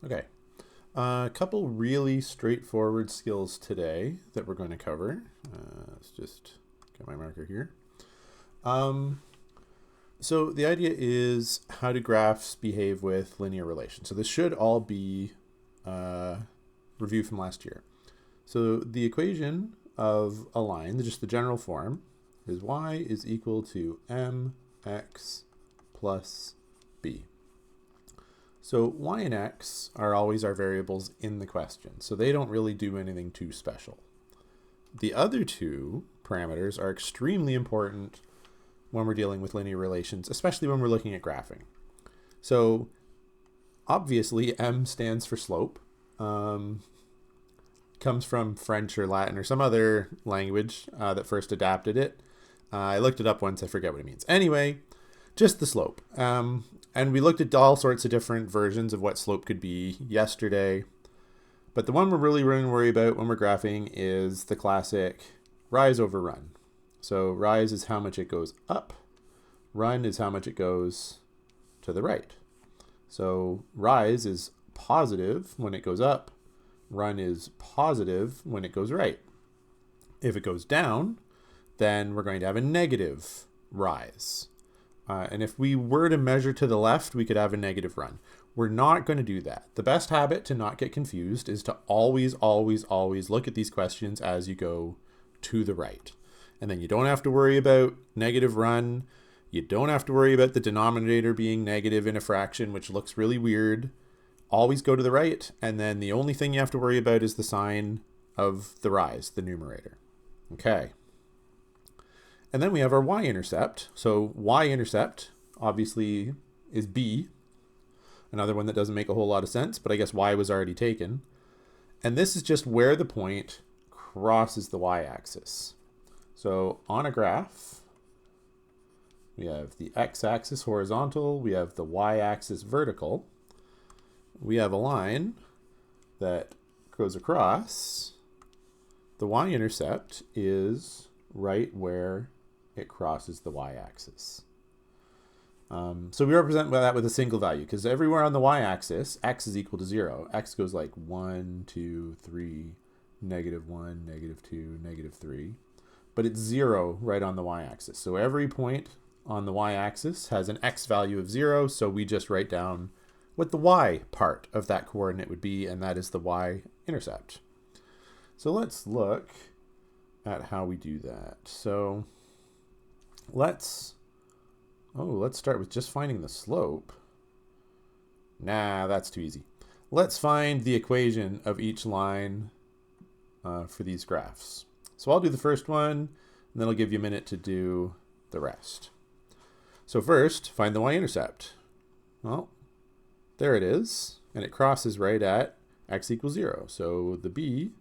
Okay, a couple really straightforward skills today that we're going to cover. Let's just get my marker here. So the idea is how do graphs behave with linear relations. So this should all be review from last year. So the equation of a line, just the general form, is y is equal to mx plus b. So y and x are always our variables in the question, so they don't really do anything too special. The other two parameters are extremely important when we're dealing with linear relations, especially when we're looking at graphing. So obviously m stands for slope. Comes from French or Latin or some other language that first adapted it. I looked it up once, I forget what it means. Anyway, just the slope. And we looked at all sorts of different versions of what slope could be yesterday. But the one we're really going to worry about when we're graphing is the classic rise over run. So rise is how much it goes up. Run is how much it goes to the right. So rise is positive when it goes up. Run is positive when it goes right. If it goes down, then we're going to have a negative rise. And if we were to measure to the left, we could have a negative run. We're not going to do that. The best habit to not get confused is to always, always, always look at these questions as you go to the right. And then you don't have to worry about negative run. You don't have to worry about the denominator being negative in a fraction, which looks really weird. Always go to the right. And then the only thing you have to worry about is the sign of the rise, the numerator. Okay. And then we have our y-intercept. So y-intercept obviously is b. Another one that doesn't make a whole lot of sense, but I guess y was already taken. And this is just where the point crosses the y-axis. So on a graph, we have the x-axis horizontal, we have the y-axis vertical. We have a line that goes across. The y-intercept is right where it crosses the y-axis. So we represent that with a single value because everywhere on the y-axis, x is equal to 0. X goes like 1, 2, 3, negative 1, negative 2, negative 3. But it's 0 right on the y-axis. So every point on the y-axis has an x value of 0. So we just write down what the y part of that coordinate would be, and that is the y-intercept. So let's look at how we do that. So let's start with just finding the slope. Nah, that's too easy. Let's find the equation of each line for these graphs. So I'll do the first one, and then I'll give you a minute to do the rest. So first, find the y-intercept. Well, there it is, and it crosses right at x equals 0. So the b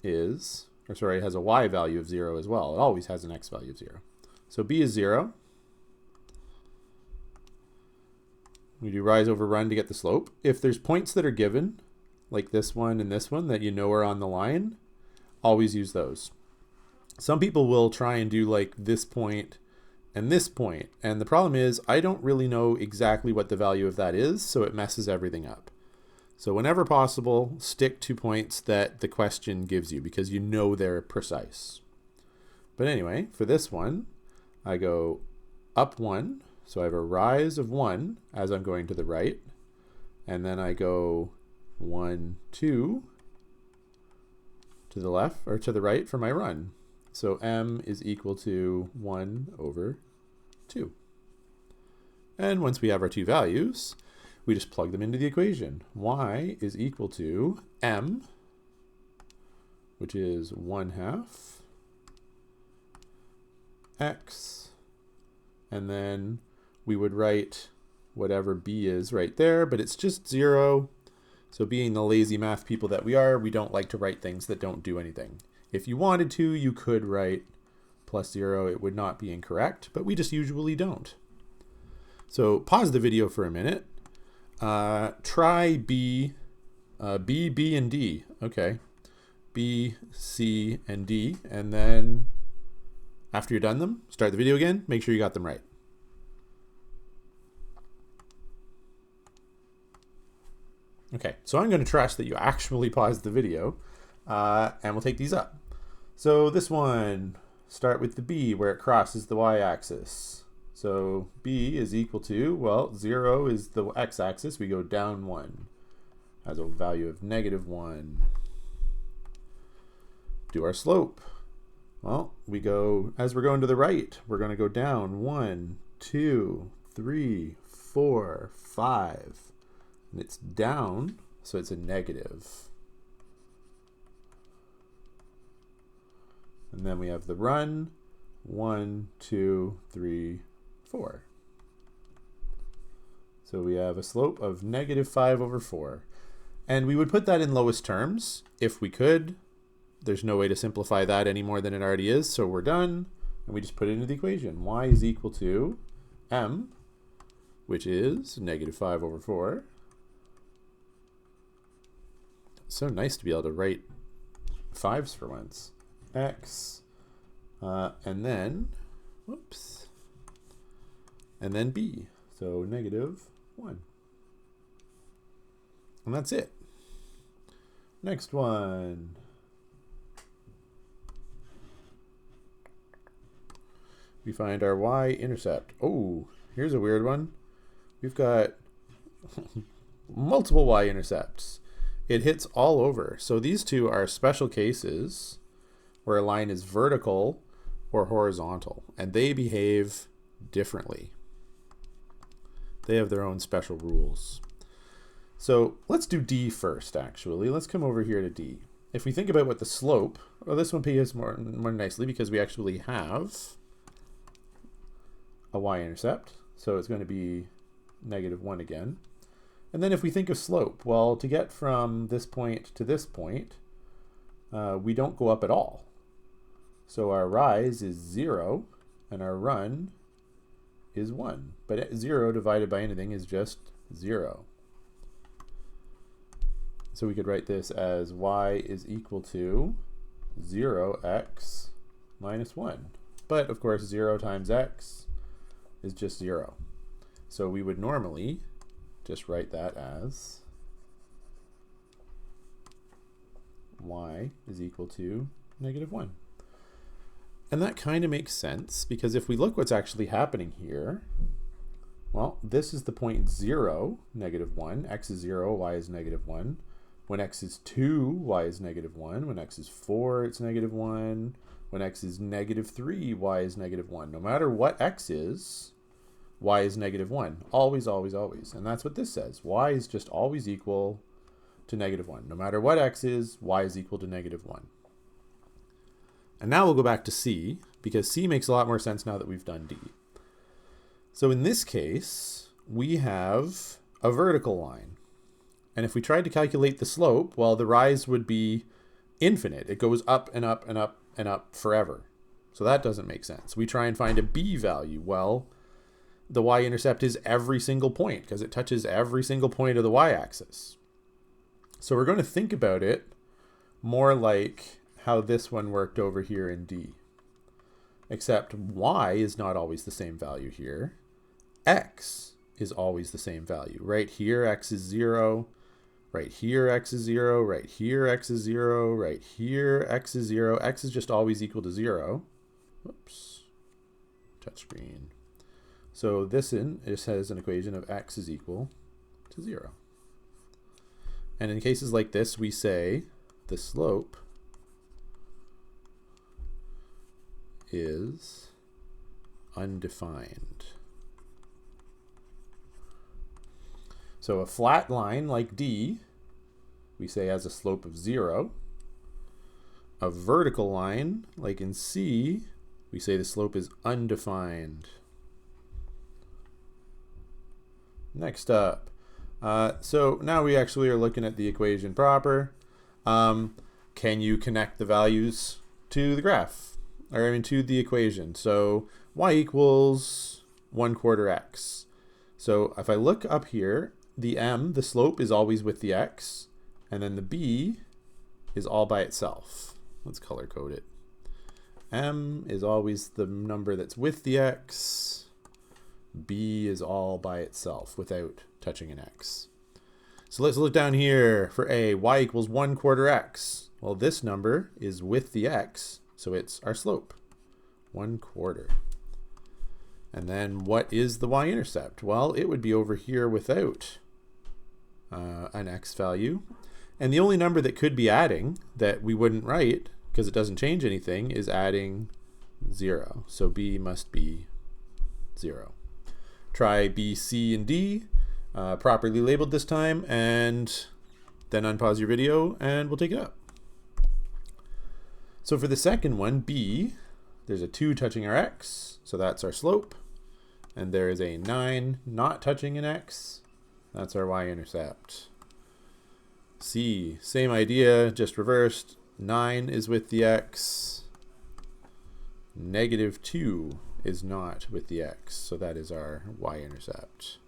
is, or sorry, it has a y value of 0 as well. It always has an x value of 0. So b is 0. We do rise over run to get the slope. If there's points that are given, like this one and this one, that you know are on the line, always use those. Some people will try and do like this point and this point. And the problem is I don't really know exactly what the value of that is, so it messes everything up. So whenever possible, stick to points that the question gives you because you know they're precise. But anyway, for this one, I go up 1. So I have a rise of 1 as I'm going to the right. And then I go 1, 2 to the left or to the right for my run. So m is equal to 1 over 2. And once we have our two values, we just plug them into the equation. Y is equal to m, which is 1/2 x, and then we would write whatever b is right there, but it's just 0. So being the lazy math people that we are, we don't like to write things that don't do anything. If you wanted to, you could write plus 0. It would not be incorrect, but we just usually don't. So pause the video for a minute. Try B, B, and D. Okay. B, C, and D. And then after you're done them, start the video again. Make sure you got them right. Okay, so I'm going to trust that you actually paused the video, and we'll take these up. So this one, start with the b where it crosses the y-axis. So b is equal to, well, 0 is the x-axis. We go down 1. Has a value of -1. Do our slope. Well, we go, as we're going to the right, we're going to go down 1, 2, 3, 4, 5. And it's down, so it's a negative. And then we have the run, 1, 2, 3, 4. So we have a slope of -5/4. And we would put that in lowest terms if we could. There's no way to simplify that any more than it already is, so we're done. And we just put it into the equation. Y is equal to m, which is -5/4. So nice to be able to write 5s for once. X, and then, whoops, and then b, so -1. And that's it. Next one. We find our y-intercept. Oh, here's a weird one. We've got multiple y-intercepts. It hits all over. So these two are special cases where a line is vertical or horizontal, and they behave differently. They have their own special rules. So let's do D first, actually. Let's come over here to D. If we think about what the slope, well, this one behaves more nicely because we actually have a y-intercept. So it's going to be -1 again. And then if we think of slope, well, to get from this point to this point, we don't go up at all. So our rise is 0, and our run is 1. But 0 divided by anything is just 0. So we could write this as y is equal to 0x minus 1. But of course 0 times x is just 0. So we would normally just write that as y is equal to -1. And that kind of makes sense, because if we look what's actually happening here, well, this is the point 0, -1. X is 0, y is -1. When x is 2, y is -1. When x is 4, it's -1. When x is -3, y is -1. No matter what x is, y is -1. Always, always, always. And that's what this says. Y is just always equal to -1. No matter what x is, y is equal to -1. And now we'll go back to C, because C makes a lot more sense now that we've done D. So in this case, we have a vertical line. And if we tried to calculate the slope, well, the rise would be infinite. It goes up and up and up and up forever. So that doesn't make sense. We try and find a B value. Well, the y-intercept is every single point because it touches every single point of the y-axis. So we're going to think about it more like how this one worked over here in D. Except y is not always the same value here. X is always the same value. Right here, x is 0. Right here, x is 0. Right here, x is 0. Right here, x is 0. X is just always equal to 0. Whoops. Touchscreen. So this just has an equation of x is equal to 0. And in cases like this, we say the slope is undefined. So a flat line like D, we say has a slope of 0. A vertical line, like in C, we say the slope is undefined. Next up, so now we actually are looking at the equation proper. Can you connect the values to the graph? Or I mean to the equation. So y equals 1/4 x. So if I look up here, the m, the slope, is always with the x, and then the b is all by itself. Let's color code it. M is always the number that's with the x. B is all by itself without touching an x. So let's look down here for a. Y equals 1/4 x. Well, this number is with the x, so it's our slope, 1/4. And then what is the y-intercept? Well, it would be over here without an x value. And the only number that could be adding that we wouldn't write, because it doesn't change anything, is adding 0. So b must be 0. Try B, C, and D, properly labeled this time, and then unpause your video and we'll take it up. So for the second one, B, there's a 2 touching our x, so that's our slope. And there is a 9 not touching an x, that's our y-intercept. C, same idea, just reversed. 9 is with the x. -2 is not with the x, so that is our y-intercept.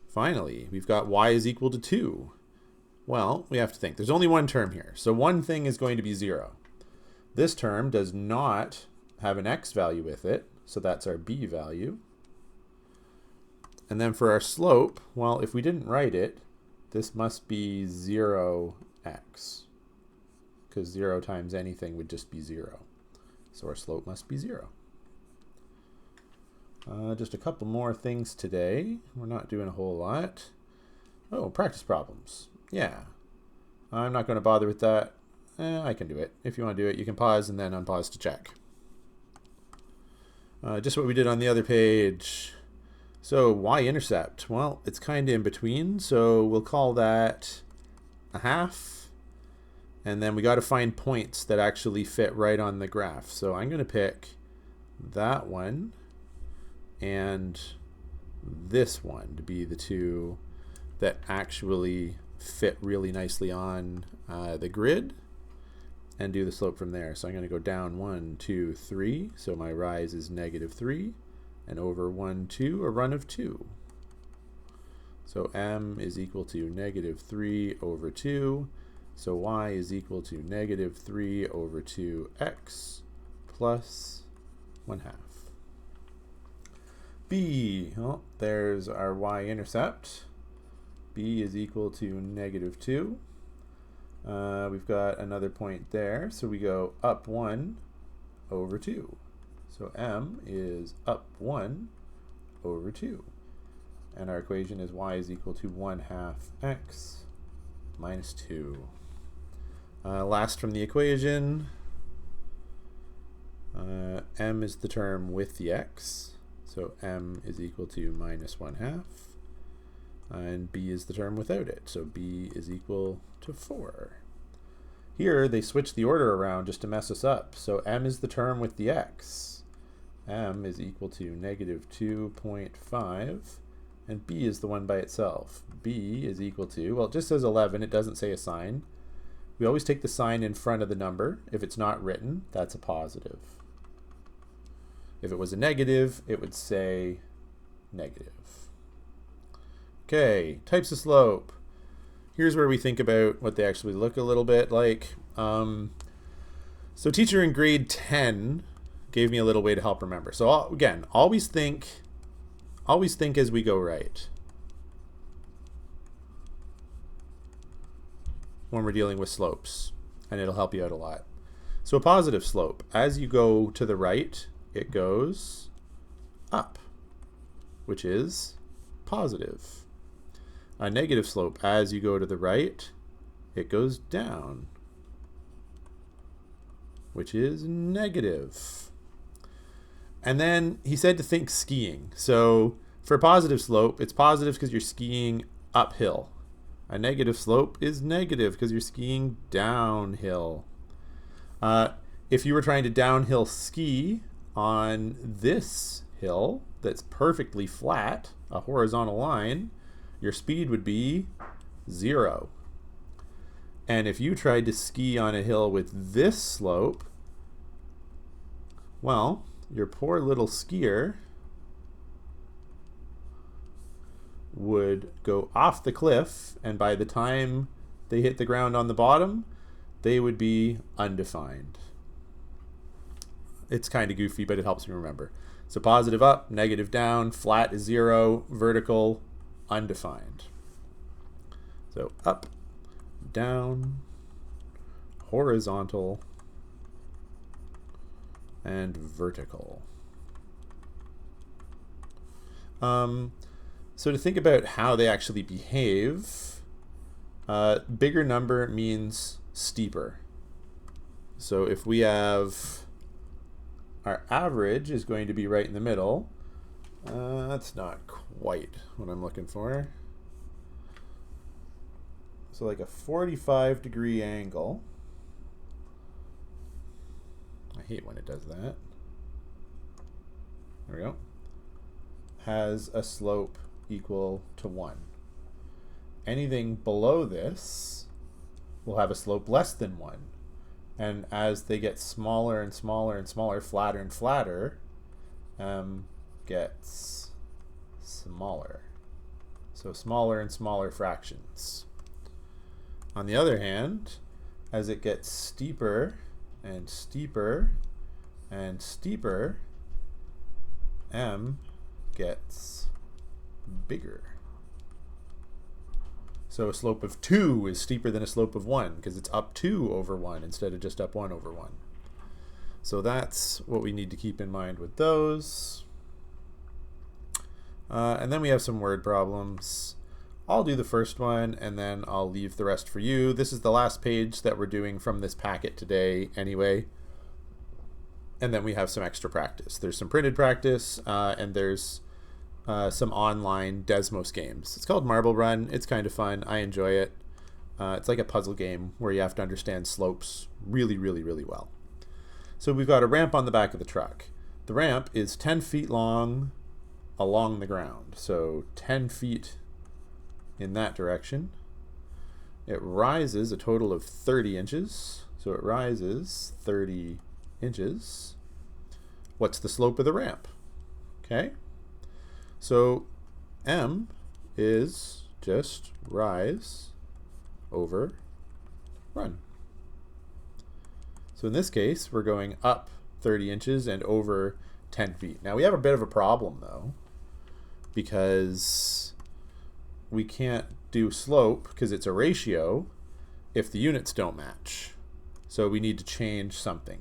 Finally, we've got y is equal to 2. Well, we have to think. There's only one term here, so one thing is going to be 0. This term does not have an x value with it, so that's our b value. And then for our slope, well, if we didn't write it, this must be 0x, because 0 times anything would just be 0. So our slope must be 0. Just a couple more things today. We're not doing a whole lot. Oh, practice problems. Yeah. I'm not going to bother with that. I can do it. If you want to do it, you can pause and then unpause to check. Just what we did on the other page. So y-intercept, well, it's kind of in between, so we'll call that a half. And then we got to find points that actually fit right on the graph. So I'm going to pick that one and this one to be the two that actually fit really nicely on the grid, and do the slope from there. So I'm going to go down 1, 2, 3. So my rise is -3, and over 1, 2, a run of 2. So m is equal to -3 over 2. So y is equal to -3 over 2x plus 1/2. B, well, there's our y-intercept. B is equal to -2. We've got another point there, so we go up 1 over 2. So m is up 1 over 2. And our equation is y is equal to 1/2 x minus 2. Last from the equation, m is the term with the x, so m is equal to -1/2. And b is the term without it, so b is equal to 4. Here they switch the order around just to mess us up. So m is the term with the x. M is equal to -2.5, and b is the one by itself. B is equal to, well, it just says 11, it doesn't say a sign. We always take the sign in front of the number. If it's not written, that's a positive. If it was a negative, it would say negative. Okay, types of slope. Here's where we think about what they actually look a little bit like. So teacher in grade 10 gave me a little way to help remember. So again, always think as we go right when we're dealing with slopes, and it'll help you out a lot. So a positive slope, as you go to the right, it goes up, which is positive. A negative slope, as you go to the right, it goes down, which is negative. And then he said to think skiing. So for a positive slope, it's positive because you're skiing uphill. A negative slope is negative because you're skiing downhill. If you were trying to downhill ski on this hill that's perfectly flat, a horizontal line, your speed would be 0. And if you tried to ski on a hill with this slope, well, your poor little skier would go off the cliff, and by the time they hit the ground on the bottom, they would be undefined. It's kind of goofy, but it helps me remember. So positive up, negative down, flat is 0, vertical undefined. So up, down, horizontal, and vertical. So to think about how they actually behave, bigger number means steeper. So if we have our average is going to be right in the middle, that's not quite what I'm looking for. So like a 45-degree angle. I hate when it does that. There we go. Has a slope equal to 1. Anything below this will have a slope less than 1. And as they get smaller and smaller and smaller, flatter and flatter, gets smaller. So smaller and smaller fractions. On the other hand, as it gets steeper and steeper and steeper, m gets bigger. So a slope of 2 is steeper than a slope of 1 because it's up 2 over 1 instead of just up 1 over 1. So that's what we need to keep in mind with those. And then we have some word problems. I'll do the first one and then I'll leave the rest for you. This is the last page that we're doing from this packet today anyway. And then we have some extra practice. There's some printed practice and there's some online Desmos games. It's called Marble Run. It's kind of fun. I enjoy it. It's like a puzzle game where you have to understand slopes really, really, really well. So we've got a ramp on the back of the truck. The ramp is 10 feet long along the ground. So 10 feet in that direction. It rises a total of 30 inches. So it rises 30 inches. What's the slope of the ramp? Okay. So m is just rise over run. So in this case, we're going up 30 inches and over 10 feet. Now we have a bit of a problem though, because we can't do slope because it's a ratio if the units don't match. So we need to change something.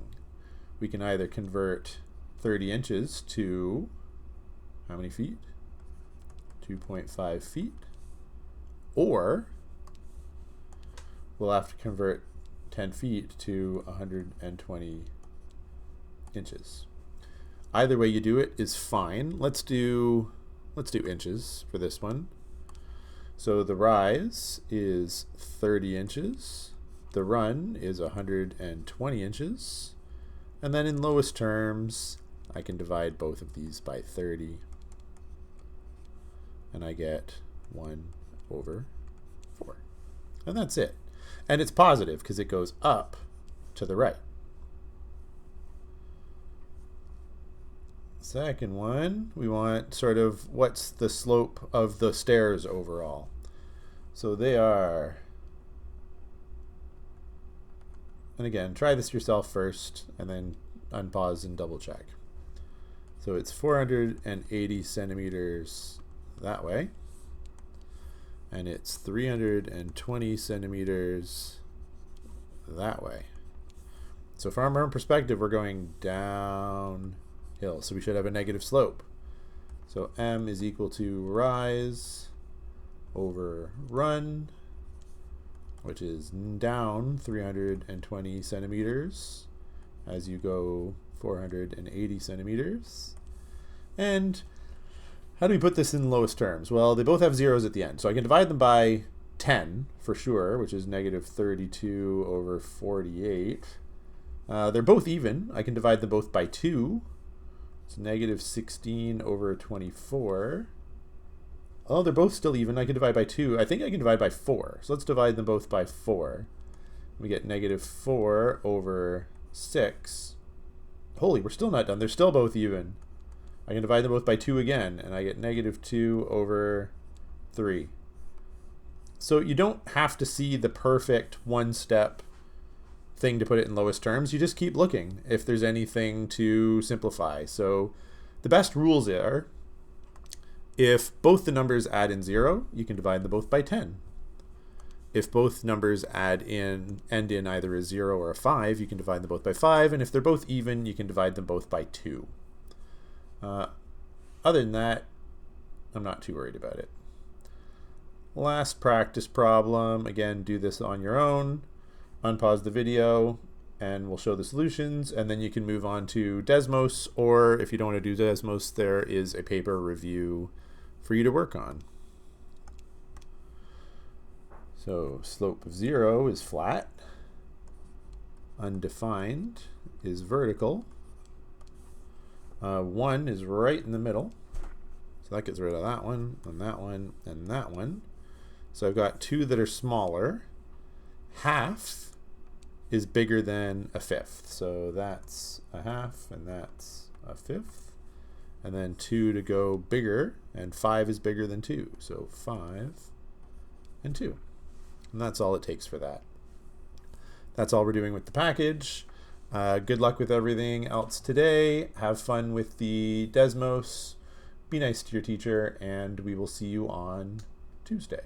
We can either convert 30 inches to how many feet? 2.5 feet. Or we'll have to convert 10 feet to 120 inches. Either way you do it is fine. Let's do inches for this one. So the rise is 30 inches. The run is 120 inches. And then in lowest terms, I can divide both of these by 30. And I get 1 over 4. And that's it. And it's positive because it goes up to the right. Second one, we want sort of what's the slope of the stairs overall. So they are, and again, try this yourself first and then unpause and double check. So it's 480 centimeters that way, and it's 320 centimeters that way. So from our perspective, we're going downhill, so we should have a negative slope. So m is equal to rise over run, which is down 320 centimeters as you go 480 centimeters. And how do we put this in lowest terms? Well, they both have zeros at the end, so I can divide them by 10 for sure, which is negative 32 over 48. They're both even. I can divide them both by 2. It's negative 16 over 24. Oh, they're both still even. I can divide by 2. I think I can divide by 4. So let's divide them both by 4. We get negative 4 over 6. Holy, we're still not done. They're still both even. I can divide them both by 2 again, and I get negative 2 over 3. So you don't have to see the perfect one-step thing to put it in lowest terms. You just keep looking if there's anything to simplify. So the best rules are, if both the numbers add in 0, you can divide them both by 10. if both numbers end in either a 0 or a 5, you can divide them both by 5, and if they're both even, you can divide them both by 2. Other than that, I'm not too worried about it. Last practice problem, again, do this on your own. Unpause the video, and we'll show the solutions, and then you can move on to Desmos, or if you don't want to do Desmos, there is a paper review for you to work on. So slope of 0 is flat, undefined is vertical, 1 is right in the middle, so that gets rid of that one, and that one, and that one. So I've got 2 that are smaller. Half is bigger than a fifth, so that's a half, and that's a fifth. And then 2 to go bigger, and 5 is bigger than 2, so 5 and 2. And that's all it takes for that. That's all we're doing with the package. Good luck with everything else today. Have fun with the Desmos. Be nice to your teacher, and we will see you on Tuesday.